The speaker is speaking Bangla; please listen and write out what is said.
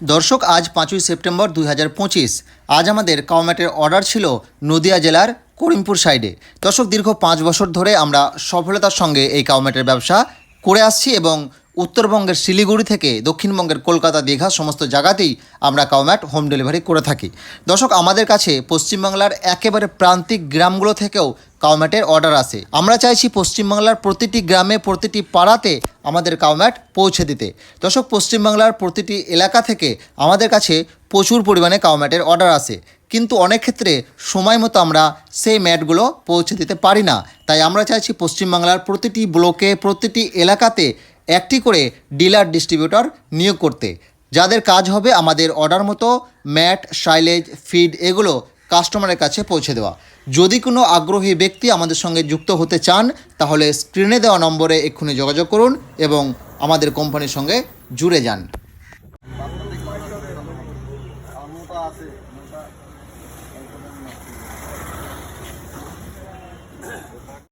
দর্শক, আজ 5ই সেপ্টেম্বর 2025। আজ আমাদের কাউম্যাটের অর্ডার ছিল নদিয়া জেলার করিমপুর সাইডে। দর্শক, দীর্ঘ 5 বছর ধরে আমরা সফলতার সঙ্গে এই কাউম্যাটের ব্যবসা করে আসছি এবং উত্তরবঙ্গের শিলিগুড়ি থেকে দক্ষিণবঙ্গের কলকাতা, দীঘা সমস্ত জায়গাতেই আমরা কাউম্যাট হোম ডেলিভারি করে থাকি। দর্শক, আমাদের কাছে পশ্চিমবাংলার একেবারে প্রান্তিক গ্রামগুলো থেকেও কাউম্যাটের অর্ডার আসে। আমরা চাইছি পশ্চিমবাংলার প্রতিটি গ্রামে, প্রতিটি পাড়াতে আমাদের কাউম্যাট পৌঁছে দিতে। দর্শক, পশ্চিমবাংলার প্রতিটি এলাকা থেকে আমাদের কাছে প্রচুর পরিমাণে কাউম্যাটের অর্ডার আসে, কিন্তু অনেক ক্ষেত্রে সময় মতো আমরা সেই ম্যাটগুলো পৌঁছে দিতে পারি না। তাই আমরা চাইছি পশ্চিমবাংলার প্রতিটি ব্লকে, প্রতিটি এলাকাতে একটি করে ডিলার ডিস্ট্রিবিউটর নিয়োগ করতে, যাদের কাজ হবে আমাদের অর্ডার মতো ম্যাট, সাইলেজ, ফিড এগুলো কাস্টমারের কাছে পৌঁছে দেওয়া। যদি কোনো আগ্রহী ব্যক্তি আমাদের সঙ্গে যুক্ত হতে চান, তাহলে স্ক্রিনে দেওয়া নম্বরে এক্ষুনি যোগাযোগ করুন এবং আমাদের কোম্পানির সঙ্গে জুড়ে যান।